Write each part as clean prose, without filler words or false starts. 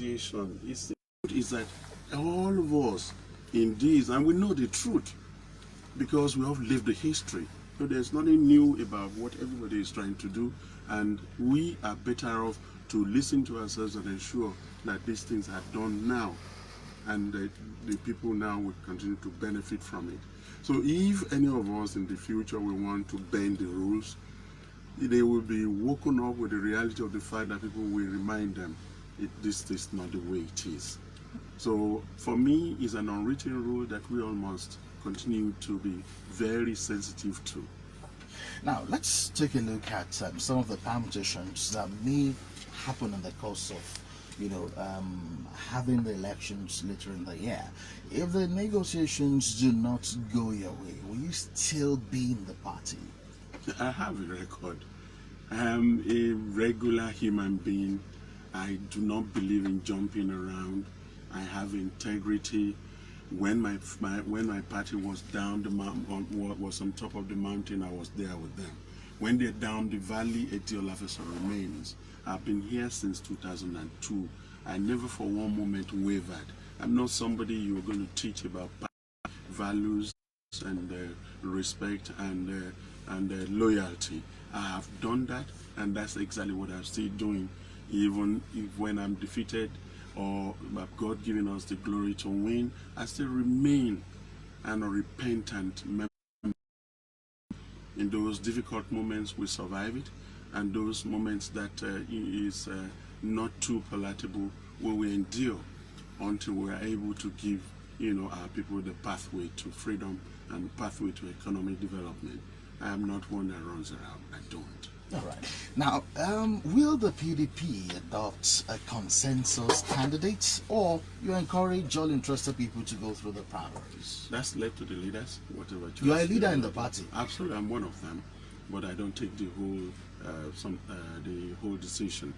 negotiation is that all of us in this, and we know the truth because we have lived the history. So there's nothing new about what everybody is trying to do, and we are better off to listen to ourselves and ensure that these things are done now, and the people now will continue to benefit from it. So if any of us in the future will want to bend the rules, they will be woken up with the reality of the fact that people will remind them this is not the way it is. So for me, it's an unwritten rule that we all must continue to be very sensitive to. Now, let's take a look at some of the permutations that may happen in the course of, having the elections later in the year. If the negotiations do not go your way, will you still be in the party? I have a record. I am a regular human being. I do not believe in jumping around. I have integrity. When my party was down the mountain, was on top of the mountain, I was there with them. When they're down the valley, Eddy Olafeso remains. I've been here since 2002. I never for one moment wavered. I'm not somebody you're going to teach about values and respect and loyalty. I have done that, and that's exactly what I'm still doing. Even if when I'm defeated or God giving us the glory to win, I still remain an unrepentant member. In those difficult moments, we survive it, and those moments that is not too palatable, we will endure until we are able to give our people the pathway to freedom and pathway to economic development. I am not one that runs around. I don't. All right. Now, will the PDP adopt a consensus candidate, or you encourage all interested people to go through the primaries? That's left to the leaders, whatever choice. You are a leader in the party. Absolutely, I'm one of them, but I don't take the whole decision.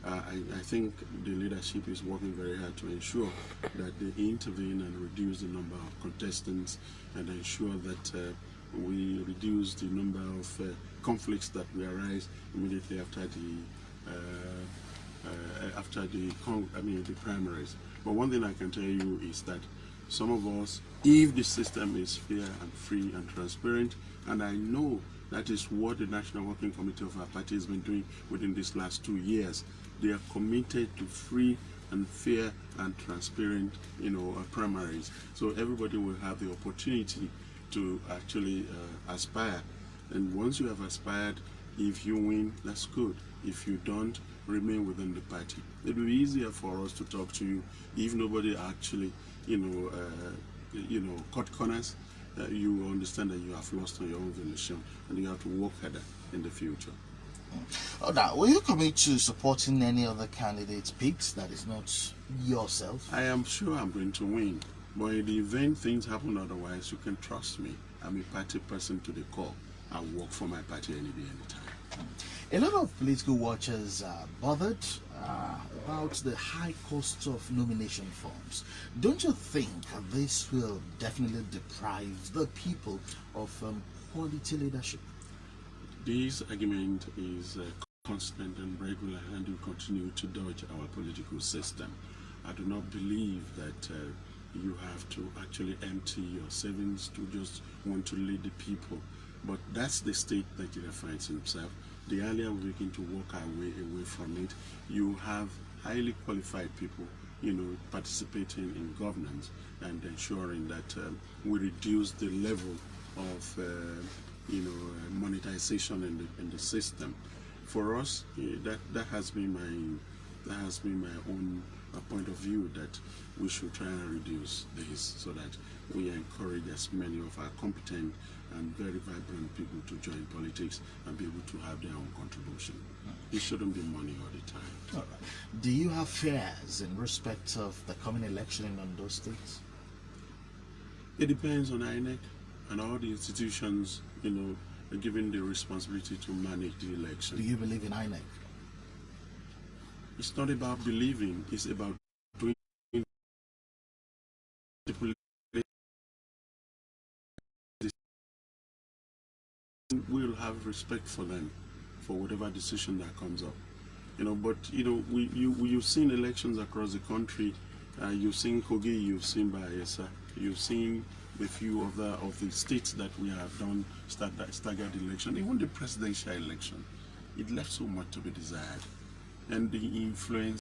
I think the leadership is working very hard to ensure that they intervene and reduce the number of contestants and ensure that we reduce the number of conflicts that will arise immediately after the primaries. But one thing I can tell you is that some of us, if the system is fair and free and transparent, and I know that is what the National Working Committee of our party has been doing within these last 2 years, they are committed to free and fair and transparent, primaries. So everybody will have the opportunity to actually aspire. And once you have aspired, if you win, that's good. If you don't, remain within the party. It will be easier for us to talk to you if nobody actually, cut corners. You will understand that you have lost on your own volition and you have to work harder in the future. Oh, now, will you commit to supporting any other candidates picked that is not yourself? I am sure I'm going to win. But in the event things happen otherwise, you can trust me. I'm a party person to the core. I work for my party any day, anytime. A lot of political watchers are bothered about the high cost of nomination forms. Don't you think this will definitely deprive the people of quality leadership? This argument is constant and regular and will continue to dodge our political system. I do not believe that you have to actually empty your savings to just want to lead the people. But that's the state Nigeria finds himself. The earlier we begin to walk our way away from it, you have highly qualified people, participating in governance and ensuring that we reduce the level of, monetization in the system. For us, that has been my own point of view, that we should try and reduce this so that we encourage as many of our competent and very vibrant people to join politics and be able to have their own contribution. It shouldn't be money all the time. All right. Do you have fears in respect of the coming election in Ondo State? It depends on INEC and all the institutions, are given the responsibility to manage the election. Do you believe in INEC? It's not about believing, it's about doing. We'll have respect for them for whatever decision that comes up. But you've seen elections across the country. You've seen Kogi, you've seen Bayelsa, you've seen a few of the states that we have done staggered election. Even the presidential election, it left so much to be desired, and the influence